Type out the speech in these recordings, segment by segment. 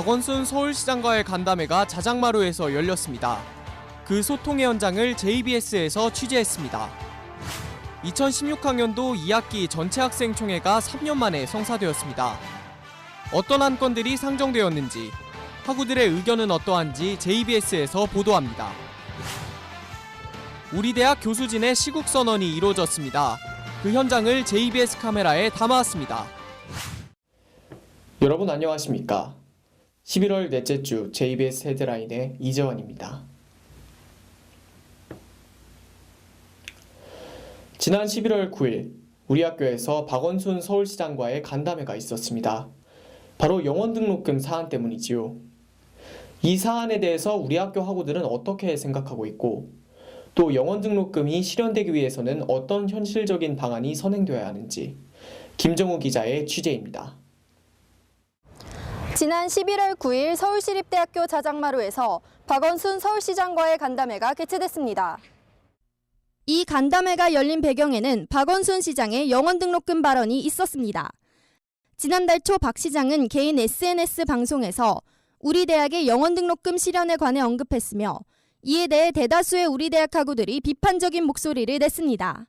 박원순 서울시장과의 간담회가 자작마루에서 열렸습니다. 그 소통의 현장을 JBS에서 취재했습니다. 2016학년도 2학기 전체 학생총회가 3년 만에 성사되었습니다. 어떤 안건들이 상정되었는지, 학우들의 의견은 어떠한지 JBS에서 보도합니다. 우리 대학 교수진의 시국선언이 이루어졌습니다. 그 현장을 JBS 카메라에 담아왔습니다. 여러분 안녕하십니까? 11월 넷째 주 JBS 헤드라인의 이재원입니다. 지난 11월 9일 우리 학교에서 박원순 서울시장과의 간담회가 있었습니다. 바로 영원 등록금 사안 때문이지요. 이 사안에 대해서 우리 학교 학우들은 어떻게 생각하고 있고, 또 영원 등록금이 실현되기 위해서는 어떤 현실적인 방안이 선행되어야 하는지 김정우 기자의 취재입니다. 지난 11월 9일 서울시립대학교 자작마루에서 박원순 서울시장과의 간담회가 개최됐습니다. 이 간담회가 열린 배경에는 박원순 시장의 영원 등록금 발언이 있었습니다. 지난달 초 박 시장은 개인 SNS 방송에서 우리 대학의 영원 등록금 실현에 관해 언급했으며, 이에 대해 대다수의 우리 대학 학우들이 비판적인 목소리를 냈습니다.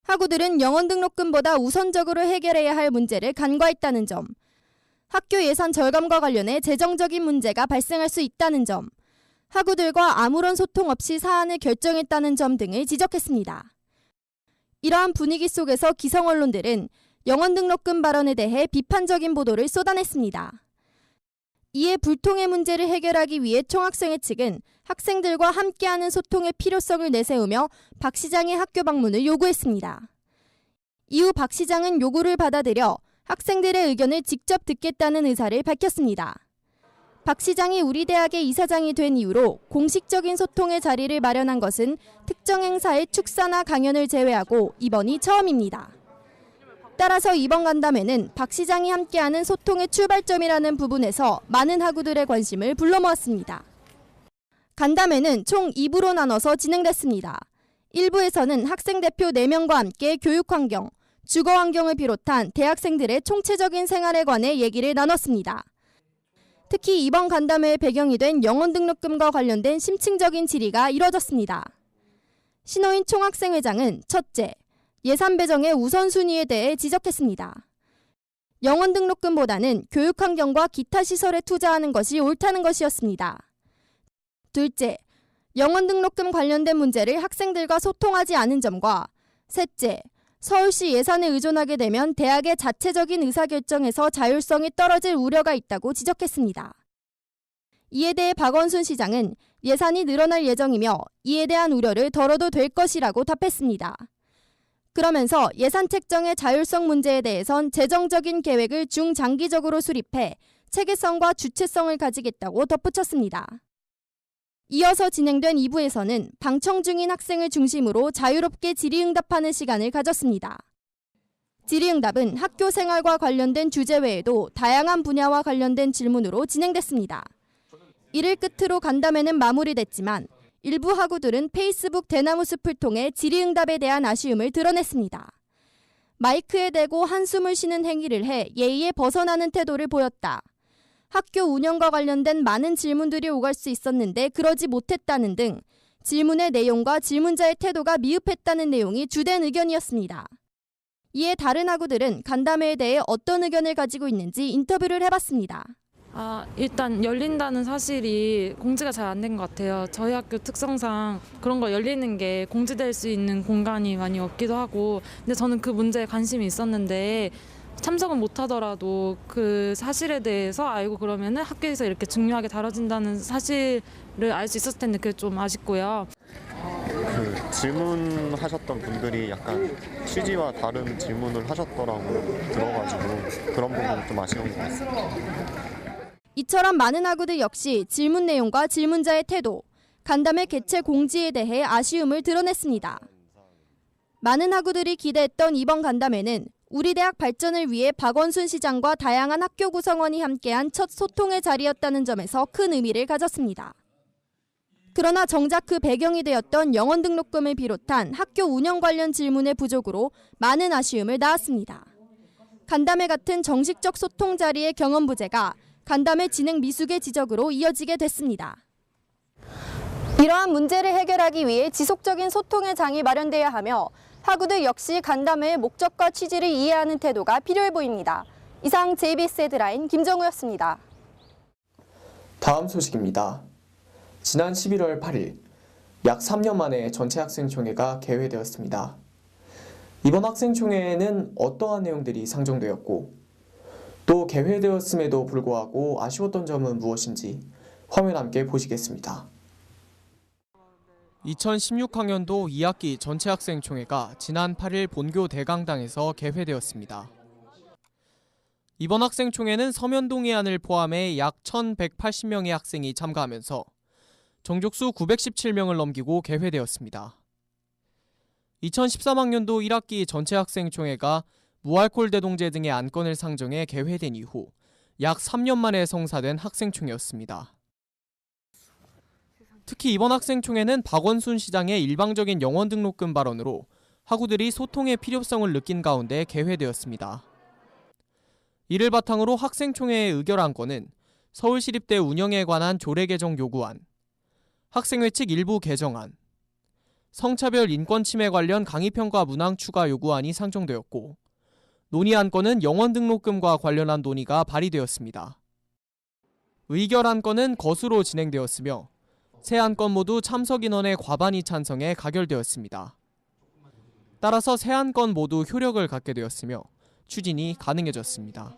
학우들은 영원 등록금보다 우선적으로 해결해야 할 문제를 간과했다는 점, 학교 예산 절감과 관련해 재정적인 문제가 발생할 수 있다는 점, 학우들과 아무런 소통 없이 사안을 결정했다는 점 등을 지적했습니다. 이러한 분위기 속에서 기성 언론들은 영원 등록금 발언에 대해 비판적인 보도를 쏟아냈습니다. 이에 불통의 문제를 해결하기 위해 총학생회 측은 학생들과 함께하는 소통의 필요성을 내세우며 박 시장의 학교 방문을 요구했습니다. 이후 박 시장은 요구를 받아들여 학생들의 의견을 직접 듣겠다는 의사를 밝혔습니다. 박 시장이 우리 대학의 이사장이 된 이후로 공식적인 소통의 자리를 마련한 것은 특정 행사의 축사나 강연을 제외하고 이번이 처음입니다. 따라서 이번 간담회는 박 시장이 함께하는 소통의 출발점이라는 부분에서 많은 학우들의 관심을 불러모았습니다. 간담회는 총 2부로 나눠서 진행됐습니다. 1부에서는 학생 대표 4명과 함께 교육환경, 주거환경을 비롯한 대학생들의 총체적인 생활에 관해 얘기를 나눴습니다. 특히 이번 간담회의 배경이 된 영원 등록금과 관련된 심층적인 질의가 이뤄졌습니다. 신호인 총학생회장은 첫째, 예산 배정의 우선순위에 대해 지적했습니다. 영원 등록금보다는 교육환경과 기타 시설에 투자하는 것이 옳다는 것이었습니다. 둘째, 영원 등록금 관련된 문제를 학생들과 소통하지 않은 점과, 셋째, 서울시 예산에 의존하게 되면 대학의 자체적인 의사결정에서 자율성이 떨어질 우려가 있다고 지적했습니다. 이에 대해 박원순 시장은 예산이 늘어날 예정이며 이에 대한 우려를 덜어도 될 것이라고 답했습니다. 그러면서 예산 책정의 자율성 문제에 대해선 재정적인 계획을 중장기적으로 수립해 체계성과 주체성을 가지겠다고 덧붙였습니다. 이어서 진행된 2부에서는 방청 중인 학생을 중심으로 자유롭게 질의응답하는 시간을 가졌습니다. 질의응답은 학교 생활과 관련된 주제 외에도 다양한 분야와 관련된 질문으로 진행됐습니다. 이를 끝으로 간담회는 마무리됐지만 일부 학우들은 페이스북 대나무 숲을 통해 질의응답에 대한 아쉬움을 드러냈습니다. 마이크에 대고 한숨을 쉬는 행위를 해 예의에 벗어나는 태도를 보였다. 학교 운영과 관련된 많은 질문들이 오갈 수 있었는데 그러지 못했다는 등 질문의 내용과 질문자의 태도가 미흡했다는 내용이 주된 의견이었습니다. 이에 다른 학우들은 간담회에 대해 어떤 의견을 가지고 있는지 인터뷰를 해봤습니다. 일단 열린다는 사실이 공지가 잘 안 된 것 같아요. 저희 학교 특성상 그런 거 열리는 게 공지될 수 있는 공간이 많이 없기도 하고, 근데 저는 그 문제에 관심이 있었는데 참석은 못하더라도 그 사실에 대해서 알고 그러면은 학교에서 이렇게 중요하게 다뤄진다는 사실을 알 수 있었을 텐데 그게 좀 아쉽고요. 그 질문하셨던 분들이 약간 취지와 다른 질문을 하셨더라고 들어가지고 그런 부분이 좀 아쉬운 것 같습니다. 이처럼 많은 학우들 역시 질문 내용과 질문자의 태도, 간담회 개최 공지에 대해 아쉬움을 드러냈습니다. 많은 학우들이 기대했던 이번 간담회는 우리 대학 발전을 위해 박원순 시장과 다양한 학교 구성원이 함께한 첫 소통의 자리였다는 점에서 큰 의미를 가졌습니다. 그러나 정작 그 배경이 되었던 영원 등록금을 비롯한 학교 운영 관련 질문의 부족으로 많은 아쉬움을 낳았습니다. 간담회 같은 정식적 소통 자리의 경험 부재가 간담회 진행 미숙의 지적으로 이어지게 됐습니다. 이러한 문제를 해결하기 위해 지속적인 소통의 장이 마련돼야 하며 학우들 역시 간담회의 목적과 취지를 이해하는 태도가 필요해 보입니다. 이상 JBS 헤드라인 김정우였습니다. 다음 소식입니다. 지난 11월 8일 약 3년 만에 전체 학생총회가 개회되었습니다. 이번 학생총회에는 어떠한 내용들이 상정되었고 또 개회되었음에도 불구하고 아쉬웠던 점은 무엇인지 화면 함께 보시겠습니다. 2016학년도 2학기 전체 학생총회가 지난 8일 본교 대강당에서 개회되었습니다. 이번 학생총회는 서면동의안을 포함해 약 1,180명의 학생이 참가하면서 정족수 917명을 넘기고 개회되었습니다. 2013학년도 1학기 전체 학생총회가 무알콜 대동제 등의 안건을 상정해 개회된 이후 약 3년 만에 성사된 학생총회였습니다. 특히 이번 학생총회는 박원순 시장의 일방적인 영원 등록금 발언으로 학우들이 소통의 필요성을 느낀 가운데 개회되었습니다. 이를 바탕으로 학생총회의 의결안건은 서울시립대 운영에 관한 조례 개정 요구안, 학생회칙 일부 개정안, 성차별 인권 침해 관련 강의평가 문항 추가 요구안이 상정되었고 논의안건은 영원 등록금과 관련한 논의가 발의되었습니다. 의결안건은 거수로 진행되었으며 세 안건 모두 참석 인원의 과반이 찬성해 가결되었습니다. 따라서 세 안건 모두 효력을 갖게 되었으며 추진이 가능해졌습니다.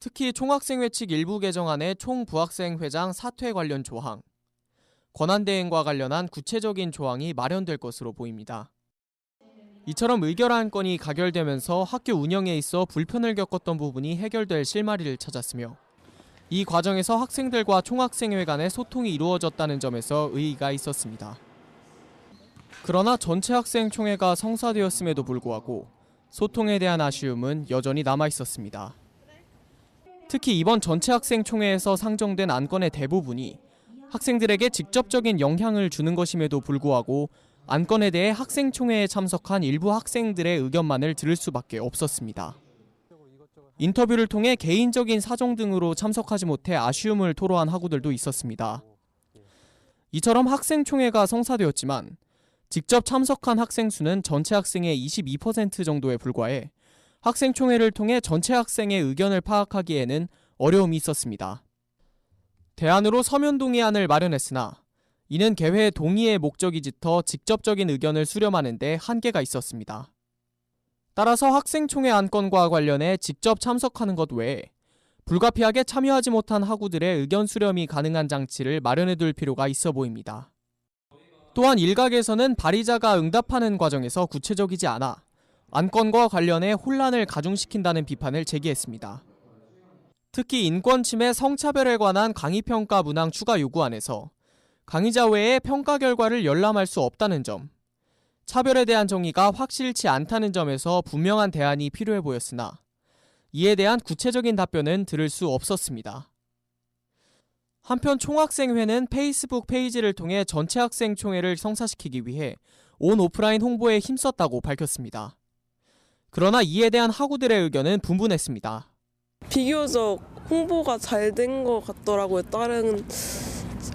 특히 총학생회칙 일부 개정안의 총부학생회장 사퇴 관련 조항, 권한대행과 관련한 구체적인 조항이 마련될 것으로 보입니다. 이처럼 의결안건이 가결되면서 학교 운영에 있어 불편을 겪었던 부분이 해결될 실마리를 찾았으며 이 과정에서 학생들과 총학생회 간의 소통이 이루어졌다는 점에서 의의가 있었습니다. 그러나 전체 학생총회가 성사되었음에도 불구하고 소통에 대한 아쉬움은 여전히 남아있었습니다. 특히 이번 전체 학생총회에서 상정된 안건의 대부분이 학생들에게 직접적인 영향을 주는 것임에도 불구하고 안건에 대해 학생총회에 참석한 일부 학생들의 의견만을 들을 수밖에 없었습니다. 인터뷰를 통해 개인적인 사정 등으로 참석하지 못해 아쉬움을 토로한 학우들도 있었습니다. 이처럼 학생총회가 성사되었지만 직접 참석한 학생 수는 전체 학생의 22% 정도에 불과해 학생총회를 통해 전체 학생의 의견을 파악하기에는 어려움이 있었습니다. 대안으로 서면동의안을 마련했으나 이는 개회 동의의 목적이 짙어 직접적인 의견을 수렴하는 데 한계가 있었습니다. 따라서 학생총회 안건과 관련해 직접 참석하는 것 외에 불가피하게 참여하지 못한 학우들의 의견 수렴이 가능한 장치를 마련해둘 필요가 있어 보입니다. 또한 일각에서는 발의자가 응답하는 과정에서 구체적이지 않아 안건과 관련해 혼란을 가중시킨다는 비판을 제기했습니다. 특히 인권침해 성차별에 관한 강의평가 문항 추가 요구안에서 강의자 외에 평가 결과를 열람할 수 없다는 점, 차별에 대한 정의가 확실치 않다는 점에서 분명한 대안이 필요해 보였으나 이에 대한 구체적인 답변은 들을 수 없었습니다. 한편 총학생회는 페이스북 페이지를 통해 전체 학생총회를 성사시키기 위해 온 오프라인 홍보에 힘썼다고 밝혔습니다. 그러나 이에 대한 학우들의 의견은 분분했습니다. 비교적 홍보가 잘 된 것 같더라고요. 다른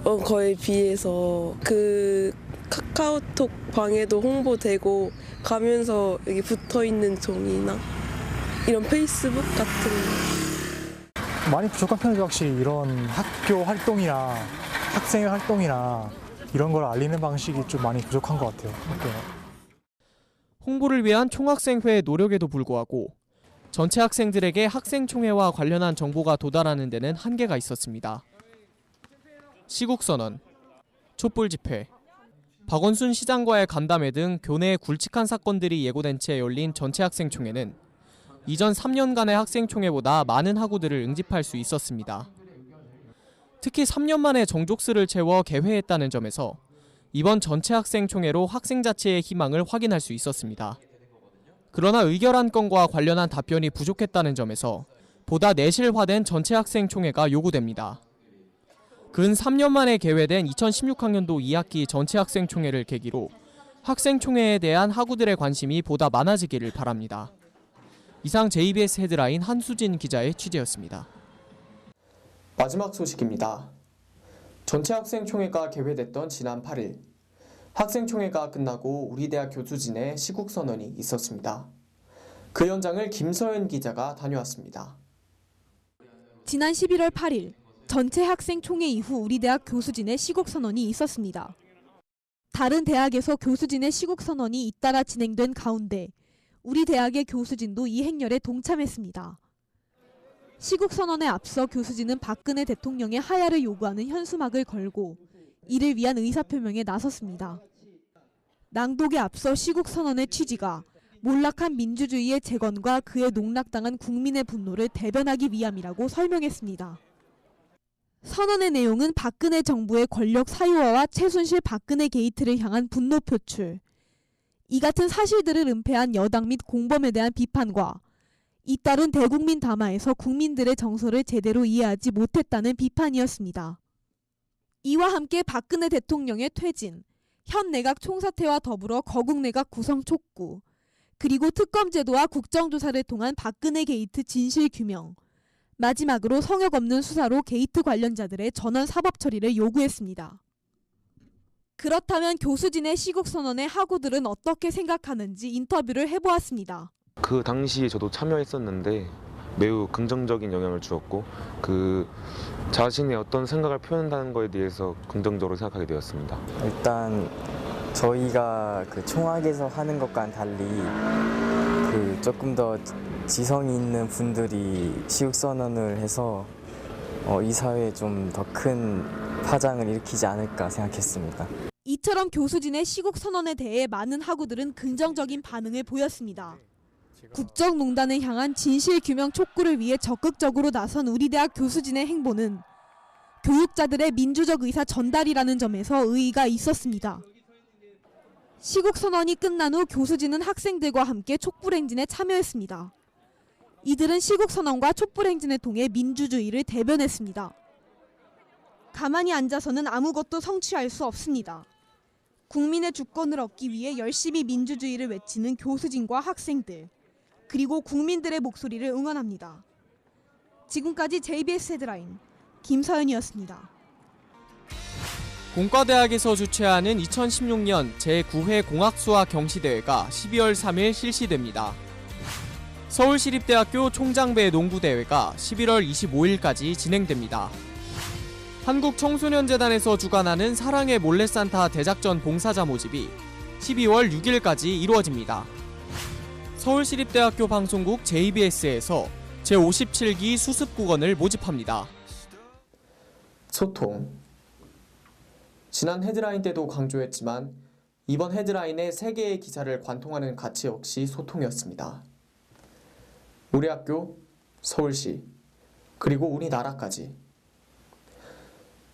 거에 비해서 그 카카오톡 방에도 홍보되고 가면서 여기 붙어있는 종이나 이런 페이스북 같은 거. 많이 부족한 편이죠. 확실히 이런 학교 활동이나 학생회 활동이나 이런 걸 알리는 방식이 좀 많이 부족한 것 같아요. 홍보를 위한 총학생회의 노력에도 불구하고 전체 학생들에게 학생총회와 관련한 정보가 도달하는 데는 한계가 있었습니다. 시국선언, 촛불집회, 박원순 시장과의 간담회 등 교내에 굵직한 사건들이 예고된 채 열린 전체 학생총회는 이전 3년간의 학생총회보다 많은 학우들을 응집할 수 있었습니다. 특히 3년 만에 정족수를 채워 개회했다는 점에서 이번 전체 학생총회로 학생 자체의 희망을 확인할 수 있었습니다. 그러나 의결안건과 관련한 답변이 부족했다는 점에서 보다 내실화된 전체 학생총회가 요구됩니다. 근 3년 만에 개회된 2016학년도 2학기 전체 학생총회를 계기로 학생총회에 대한 학우들의 관심이 보다 많아지기를 바랍니다. 이상 JBS 헤드라인 한수진 기자의 취재였습니다. 마지막 소식입니다. 전체 학생총회가 개회됐던 지난 8일, 학생총회가 끝나고 우리 대학 교수진의 시국선언이 있었습니다. 그 현장을 김서연 기자가 다녀왔습니다. 지난 11월 8일 전체 학생 총회 이후 우리 대학 교수진의 시국 선언이 있었습니다. 다른 대학에서 교수진의 시국 선언이 잇따라 진행된 가운데 우리 대학의 교수진도 이 행렬에 동참했습니다. 시국 선언에 앞서 교수진은 박근혜 대통령의 하야를 요구하는 현수막을 걸고 이를 위한 의사표명에 나섰습니다. 낭독에 앞서 시국 선언의 취지가 몰락한 민주주의의 재건과 그에 농락당한 국민의 분노를 대변하기 위함이라고 설명했습니다. 선언의 내용은 박근혜 정부의 권력 사유화와 최순실 박근혜 게이트를 향한 분노 표출, 이 같은 사실들을 은폐한 여당 및 공범에 대한 비판과 잇따른 대국민 담화에서 국민들의 정서를 제대로 이해하지 못했다는 비판이었습니다. 이와 함께 박근혜 대통령의 퇴진, 현 내각 총사퇴와 더불어 거국 내각 구성 촉구, 그리고 특검 제도와 국정조사를 통한 박근혜 게이트 진실 규명, 마지막으로 성역 없는 수사로 게이트 관련자들의 전원 사법 처리를 요구했습니다. 그렇다면 교수진의 시국 선언의 학우들은 어떻게 생각하는지 인터뷰를 해보았습니다. 그 당시에 저도 참여했었는데 매우 긍정적인 영향을 주었고 그 자신의 어떤 생각을 표현한다는 것에 대해서 긍정적으로 생각하게 되었습니다. 일단 저희가 그 총학에서 하는 것과는 달리 그 조금 더 지성이 있는 분들이 시국선언을 해서 이 사회에 좀 더 큰 파장을 일으키지 않을까 생각했습니다. 이처럼 교수진의 시국 선언에 대해 많은 학우들은 긍정적인 반응을 보였습니다. 국정농단을 향한 진실 규명 촉구를 위해 적극적으로 나선 우리 대학 교수진의 행보는 교육자들의 민주적 의사 전달이라는 점에서 의의가 있었습니다. 시국 선언이 끝난 후 교수진은 학생들과 함께 촛불행진에 참여했습니다. 이들은 시국 선언과 촛불행진을 통해 민주주의를 대변했습니다. 가만히 앉아서는 아무것도 성취할 수 없습니다. 국민의 주권을 얻기 위해 열심히 민주주의를 외치는 교수진과 학생들, 그리고 국민들의 목소리를 응원합니다. 지금까지 JBS 헤드라인 김서연이었습니다. 공과대학에서 주최하는 2016년 제9회 공학수학 경시대회가 12월 3일 실시됩니다. 서울시립대학교 총장배 농구대회가 11월 25일까지 진행됩니다. 한국청소년재단에서 주관하는 사랑의 몰래산타 대작전 봉사자 모집이 12월 6일까지 이루어집니다. 서울시립대학교 방송국 JBS에서 제57기 수습국원을 모집합니다. 소통. 지난 헤드라인 때도 강조했지만 이번 헤드라인의 3개의 기사를 관통하는 가치 역시 소통이었습니다. 우리 학교, 서울시, 그리고 우리나라까지.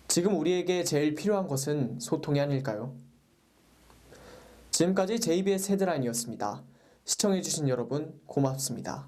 지금 우리에게 제일 필요한 것은 소통이 아닐까요? 지금까지 JBS 헤드라인이었습니다. 시청해주신 여러분 고맙습니다.